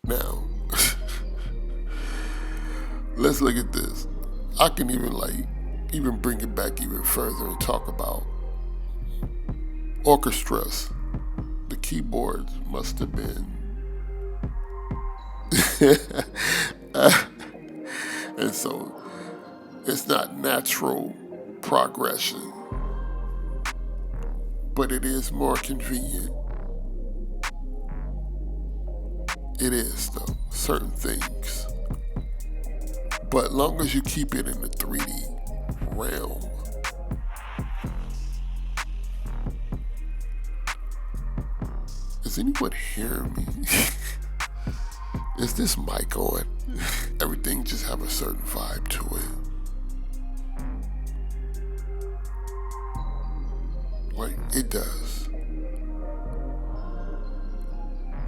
Now, let's look at this. I can even bring it back even further and talk about orchestras. The keyboards must have been and so it's not natural progression, but it is more convenient. It is, though, certain things. But long as you keep it in the 3D realm, is anyone hearing me? Is this mic on? Everything just have a certain vibe to it. Like, it does.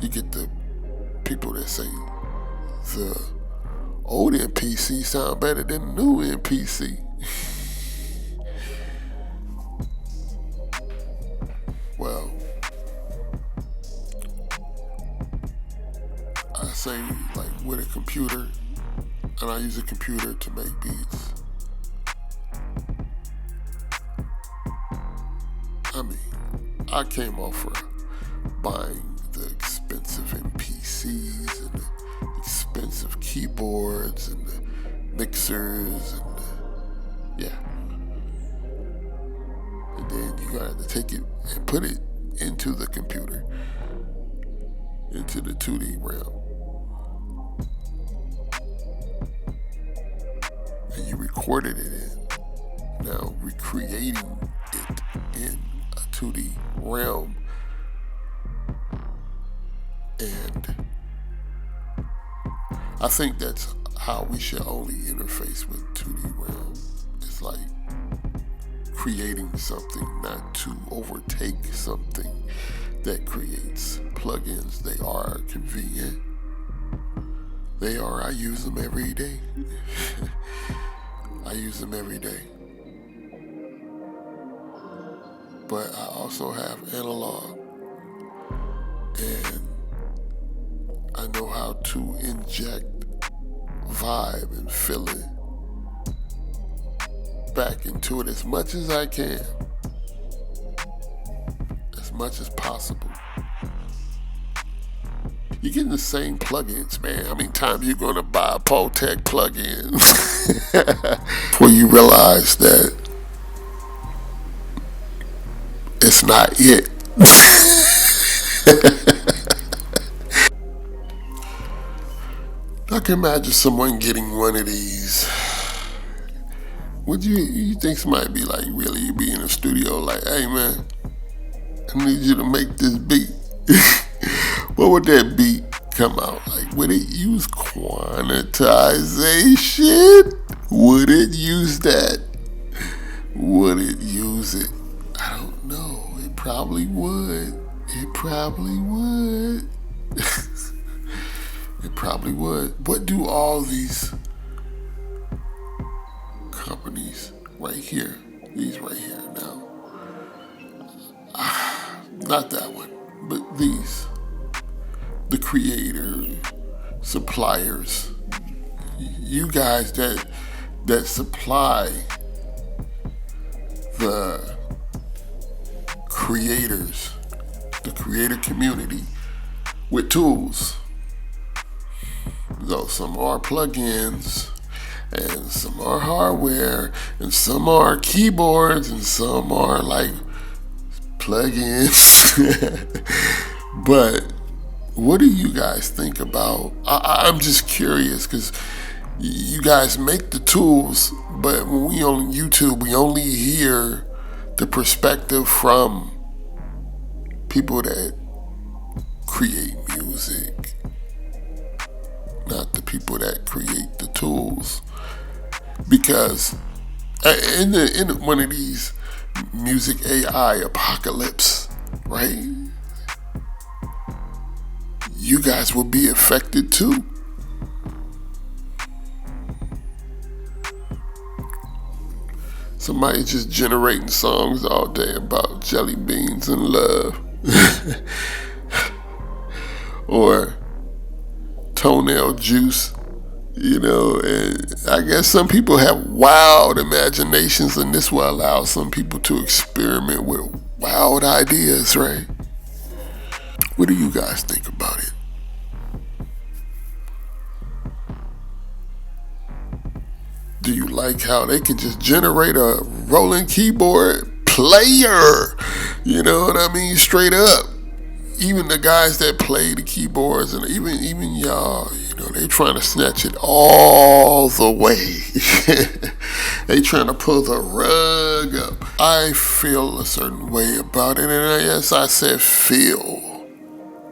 You get the people that say the old NPC sound better than the new NPC. Well, I say like with a computer, and I use a computer to make beats. I mean, I came off for buying the expensive MPCs and the expensive keyboards and the mixers and yeah. And then you gotta take it and put it into the computer, into the 2D realm. And you recorded it in. Now recreating it in a 2D realm. And I think that's how we should only interface with 2D realm. It's like creating something, not to overtake something that creates plugins. They are convenient. They are. I use them every day. I use them every day. But I also have analog. And I know how to inject vibe and feeling back into it as much as I can. As much as possible. You're getting the same plugins, man. How many times you gonna buy a Poltech plugin before you realize that it's not it? I can imagine someone getting one of these. Would you think somebody be like, really be in the studio like, hey man, I need you to make this beat. What would that beat come out like? Would it use quantization? Would it use that? Would it use it? I don't know. It probably would. It probably would. It probably would. What do all these companies right here, these right here now, not that one, but these, the creator, suppliers, you guys that supply the creators, the creator community with tools. Though some are plugins, and some are hardware, and some are keyboards, and some are like plugins. But what do you guys think about? I'm just curious because you guys make the tools, but when we on YouTube, we only hear the perspective from people that create music, not the people that create the tools. Because in one of these music AI apocalypse, right? You guys will be affected too. Somebody just generating songs all day about jelly beans and love. Or toenail juice. And I guess some people have wild imaginations, and this will allow some people to experiment with wild ideas, right? What do you guys think about it? Do you like how they can just generate a rolling keyboard player? You know what I mean? Straight up. Even the guys that play the keyboards, and even y'all, they trying to snatch it all the way. They trying to pull the rug up. I feel a certain way about it, and yes, I said feel.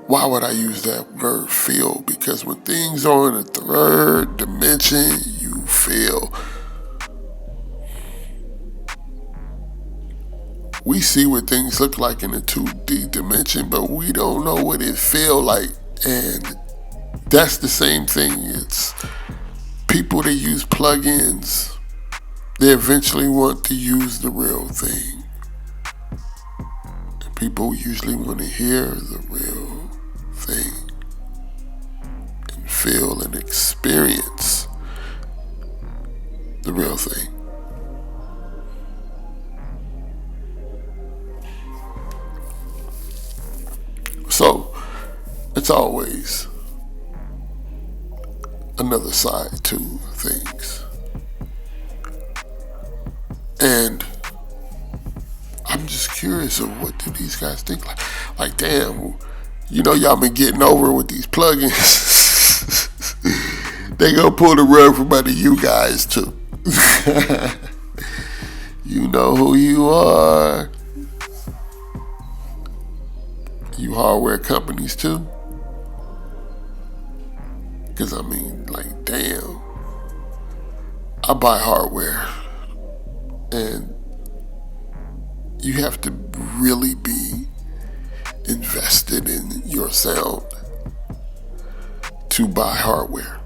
Why would I use that word feel? Because when things are in a third dimension, you feel. We see what things look like in a 2D dimension, but we don't know what it feel like. And that's the same thing. It's people that use plugins, they eventually want to use the real thing. And people usually want to hear the real thing and feel and experience the real thing. So, it's always another side to things. And I'm just curious of what do these guys think? Like damn, y'all been getting over with these plugins. They gonna pull the rug from under you guys too. You know who you are. You hardware companies too? Because damn. I buy hardware. And you have to really be invested in your sound to buy hardware.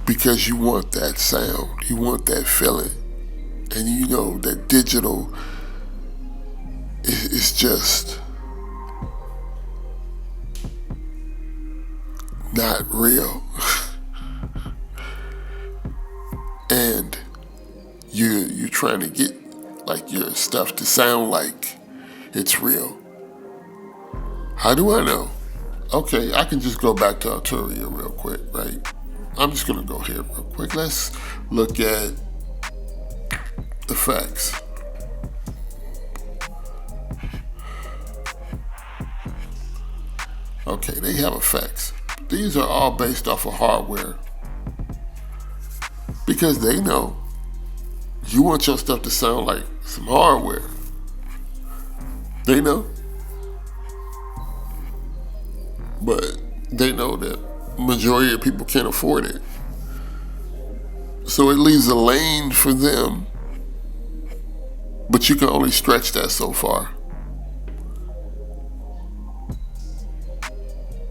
Because you want that sound. You want that feeling. And that digital is just not real. And you're trying to get your stuff to sound like it's real. How do I know? Okay, I can just go back to Arturia real quick, right? I'm just gonna go here real quick. Let's look at the facts. Okay, they have effects. These are all based off of hardware. Because they know you want your stuff to sound like some hardware. They know. But they know that majority of people can't afford it. So it leaves a lane for them. But you can only stretch that so far.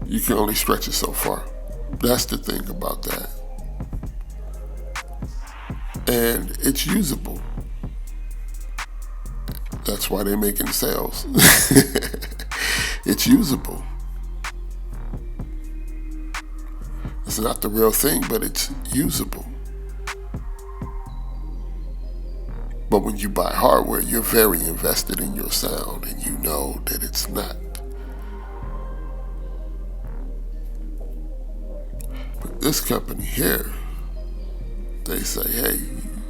You can only stretch it so far. That's the thing about that. And it's usable. That's why they're making sales. It's usable. It's not the real thing, but it's usable. But when you buy hardware, you're very invested in your sound, and you know that it's not. But this company here, they say, hey,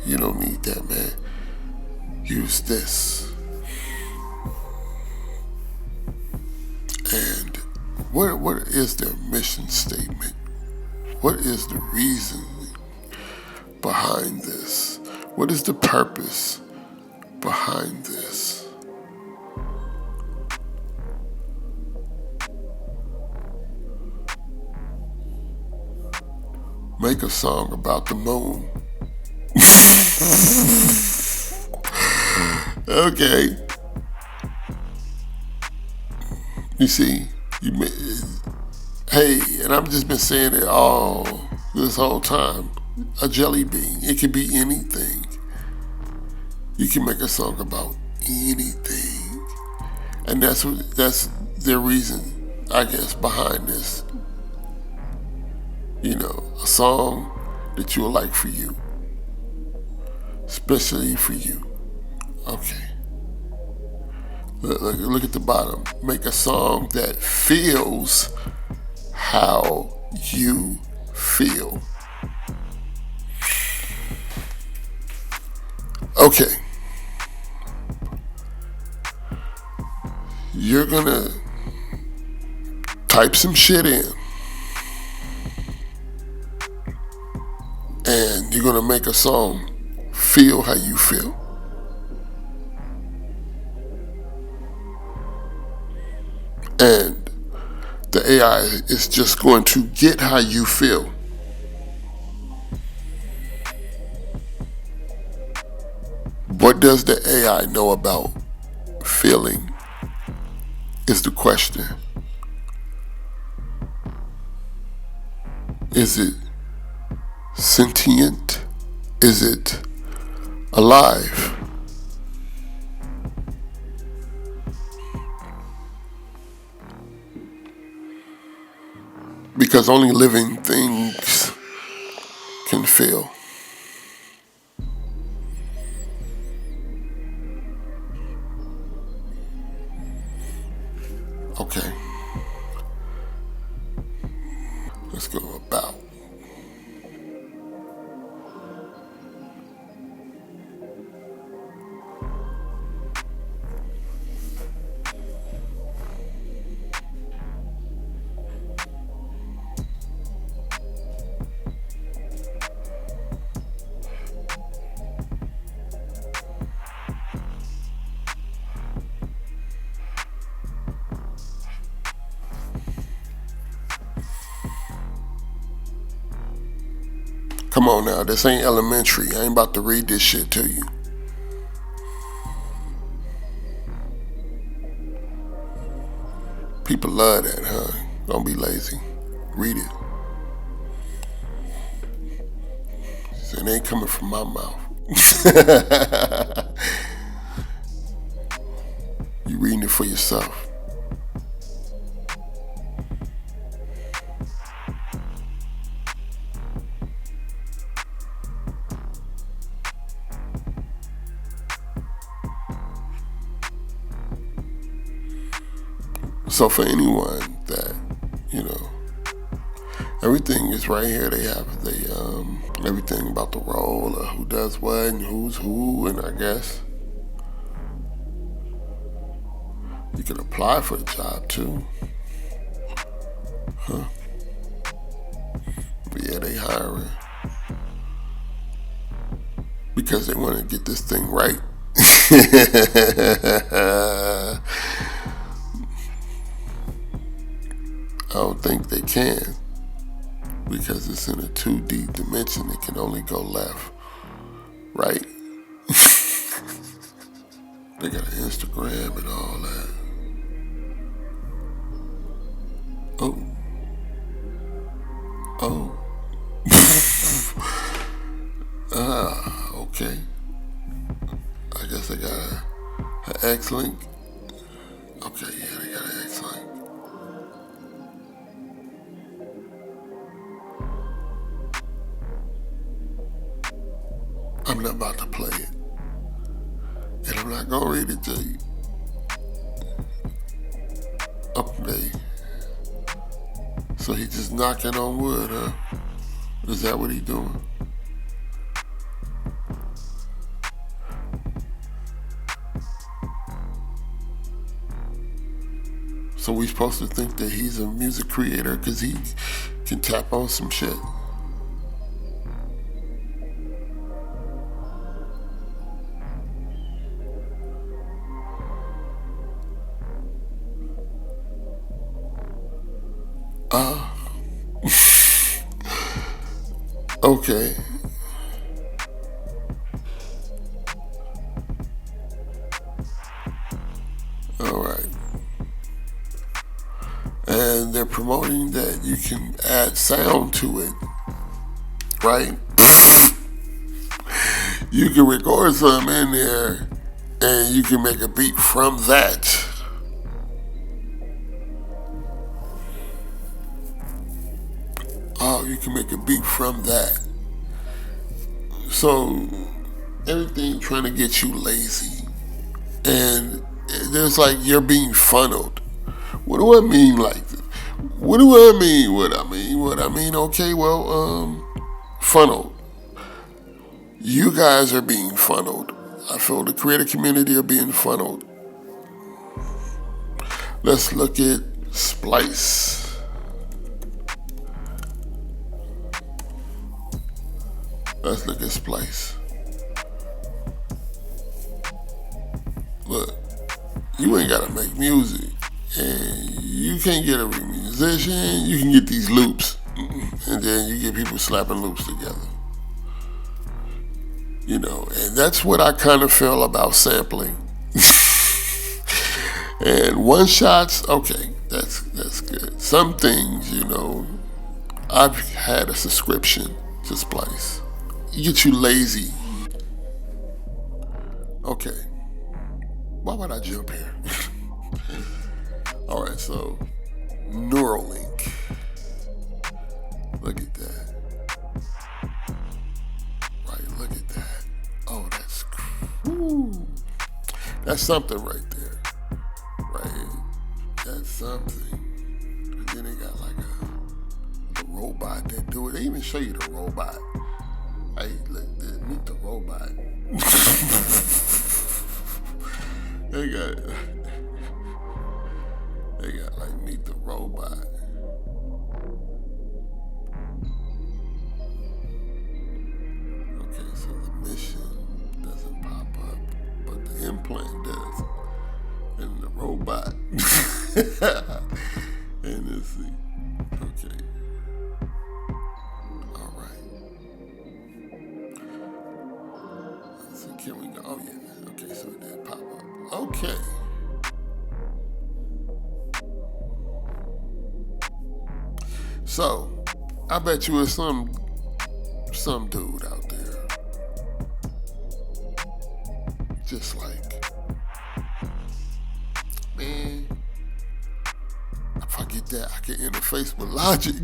you don't need that, man. Use this. And what is their mission statement? What is the reason behind this? What is the purpose behind this? Make a song about the moon. Okay. You see, hey, and I've just been saying it all this whole time. A jelly bean. It could be anything. You can make a song about anything. And that's their reason, I guess, behind this. A song that you would like for you, especially for you. Okay. Look at the bottom. Make a song that feels how you feel. Okay. You're gonna type some shit in and you're gonna make a song feel how you feel. And the AI is just going to get how you feel. What does the AI know about feeling is the question. Is it sentient? Is it alive? Because only living things can feel. Okay, let's go about. Come on now, this ain't elementary. I ain't about to read this shit to you. People love that, huh? Don't be lazy. Read it. It ain't coming from my mouth. You reading it for yourself. So for anyone that, you know, everything is right here. They have everything about the role of who does what and who's who, and I guess you can apply for the job too. Huh? But yeah, they hiring because they want to get this thing right. I don't think they can because it's in a 2D dimension. It can only go left, right? They got an Instagram and all that. Oh, oh. Okay. I guess they got an X link. Okay, yeah, they got an X link. I'm not about to play it. And I'm not gonna read it to you. Okay. So he just knocking on wood, huh? Is that what he doing? So we supposed to think that he's a music creator because he can tap on some shit. Okay. All right. And they're promoting that you can add sound to it, right? You can record something in there and you can make a beat from that. Oh you can make a beat from that. So everything trying to get you lazy, and there's like you're being funneled. What do I mean? Like, what do I mean? What I mean? What I mean? Okay, well, funneled. You guys are being funneled. I feel the creator community are being funneled. Let's look at Splice. Let's look at Splice. Look, you ain't gotta make music, and you can't get a musician. You can get these loops, and then you get people slapping loops together. You know, and that's what I kind of feel about sampling. And one shots, okay, that's good. Some things, you know, I've had a subscription to Splice. It gets you lazy. Okay, why would I jump here? All right, so Neuralink. Look at that. Right, look at that. Oh, that's something right there. Right, that's something. And then they got like a robot that do it. They even show you the robot. Hey, look, meet the robot. they got, they got like meet the robot. Okay, so the mission doesn't pop up, but the implant does, and the robot. And let's see. Okay. All right. Let's see. Can we go? Oh yeah. Okay. So it did pop up. Okay. So I bet you it's some dude out there, just like, man, if I get that, I can interface with Logic.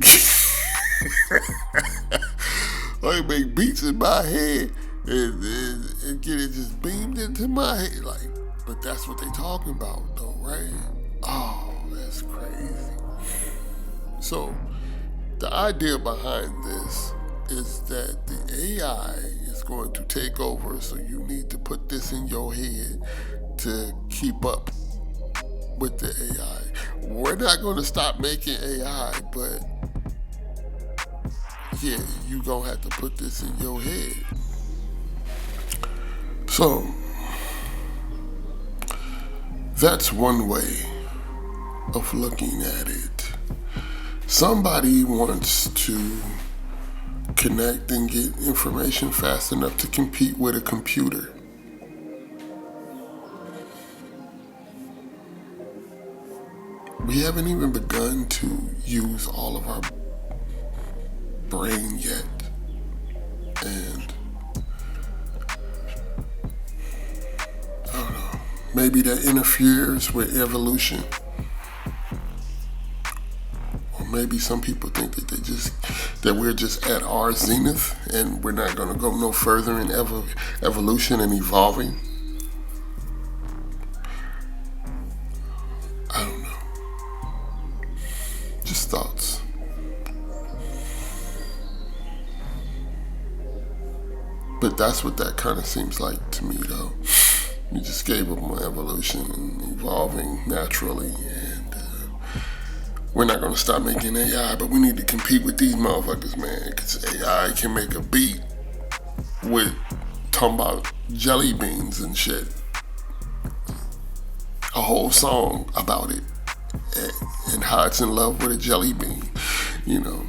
I make beats in my head and get it just beamed into my head. Like, but that's what they talking about though, right? Oh, that's crazy. So the idea behind this is that the AI is going to take over, so you need to put this in your head to keep up with the AI. We're not going to stop making AI, but yeah, you gonna have to put this in your head. So that's one way of looking at it. Somebody wants to connect and get information fast enough to compete with a computer. We haven't even begun to use all of our brain yet. And I don't know, maybe that interferes with evolution. Or maybe some people think that we're just at our zenith and we're not going to go no further in evolution and evolving. I don't know. Just thoughts. But that's what that kind of seems like to me, though. We just gave up on evolution and evolving naturally, and we're not going to stop making AI, but we need to compete with these motherfuckers, man, because AI can make a beat with talking about jelly beans and shit. A whole song about it and how it's in love with a jelly bean, you know.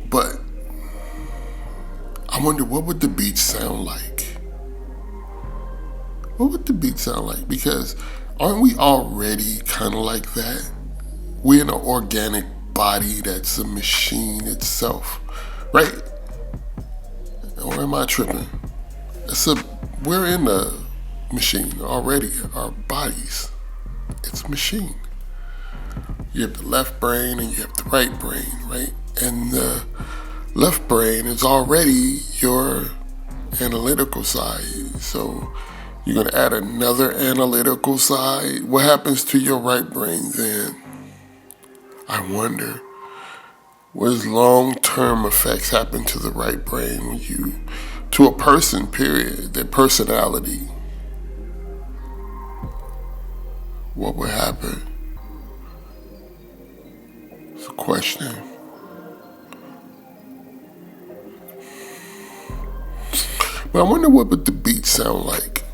But I wonder, what would the beat sound like? What would the beat sound like? Because aren't we already kind of like that? We're in an organic body that's a machine itself, right? Or am I tripping? We're in a machine already, our bodies. It's a machine. You have the left brain and you have the right brain, right? And the left brain is already your analytical side. So you're going to add another analytical side. What happens to your right brain then? I wonder. What does long-term effects happen to the right brain when to a person, period, their personality? What would happen? It's a question. But I wonder what would the beat sound like?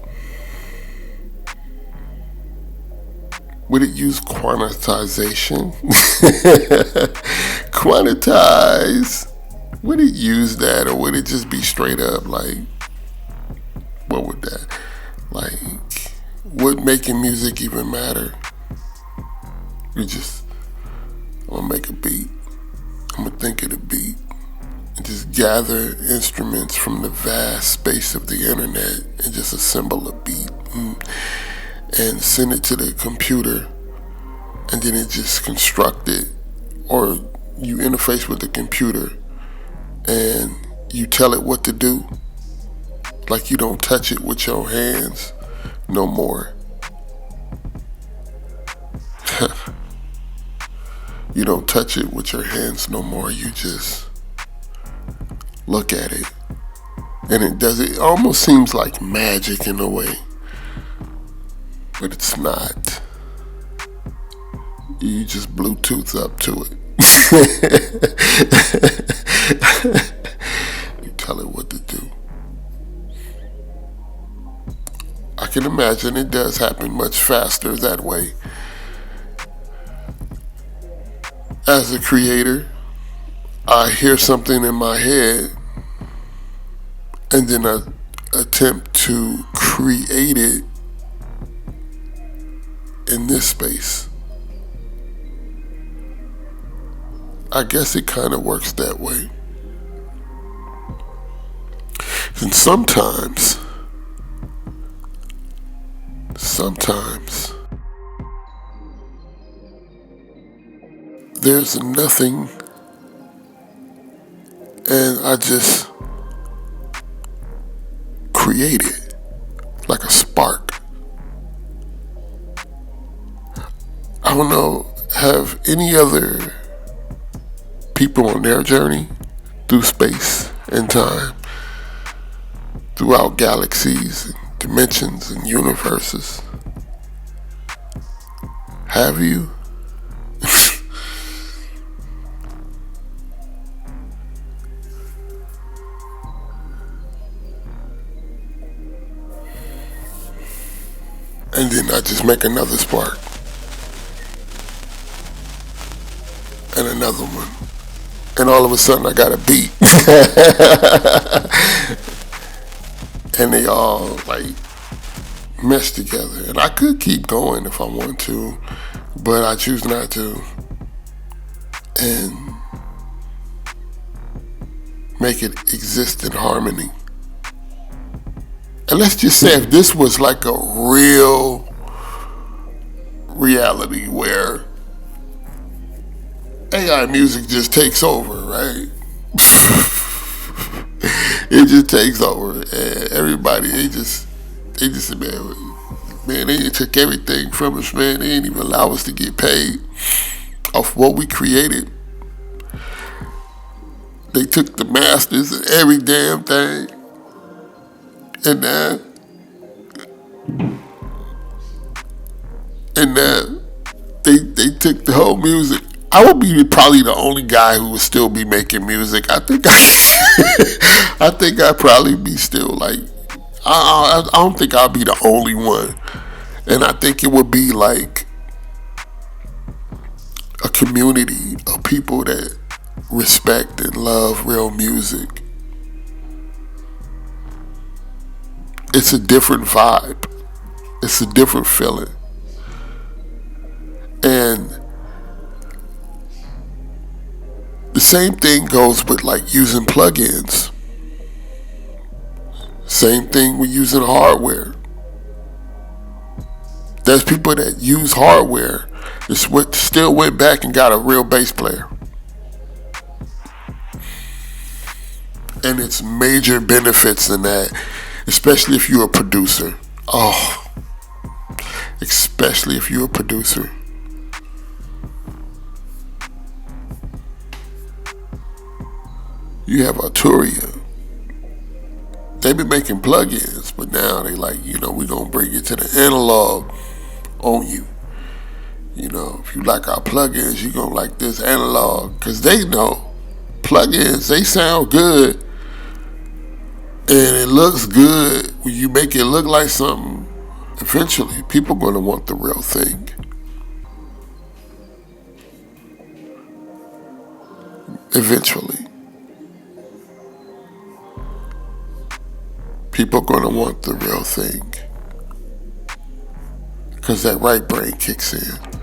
Would it use quantization? Quantize. Would it use that, or would it just be straight up like, what would that, like, would making music even matter? I'm gonna make a beat. I'm gonna think of the beat and just gather instruments from the vast space of the internet and just assemble a beat and send it to the computer, and then it just construct it, or you interface with the computer and you tell it what to do. Like, you don't touch it with your hands no more. You don't touch it with your hands no more. You just look at it. And it almost seems like magic in a way. But it's not. You just Bluetooth up to it. You tell it what to do. I can imagine it does happen much faster that way. As a creator, I hear something in my head and then I attempt to create it in this space. I guess it kind of works that way. And sometimes there's nothing and I just create it like a spark. I don't know, have any other people on their journey through space and time, throughout galaxies and dimensions and universes, have you? And then I just make another spark. And another one. And all of a sudden I got a beat. And they all like mesh together. And I could keep going if I want to, but I choose not to. And make it exist in harmony. And let's just say if this was like a real reality where AI music just takes over, right? It just takes over, and everybody they just man, they took everything from us, man. They didn't even allow us to get paid off what we created. They took the masters and every damn thing, and then they took the whole music. I would be probably the only guy who would still be making music. I think I'd probably be still like, I don't think I'll be the only one. And I think it would be like a community of people that respect and love real music. It's a different vibe. It's a different feeling. And the same thing goes with like using plugins. Same thing with using hardware. There's people that use hardware that still went back and got a real bass player. And it's major benefits in that, especially if you're a producer. Oh, especially if you're a producer. You have Arturia. They been making plugins, but now they like, we gonna bring it to the analog on you. If you like our plugins, you gonna like this analog, cause they know plugins, they sound good, and it looks good when you make it look like something. Eventually, people gonna want the real thing. Eventually, people gonna want the real thing, cause that right brain kicks in.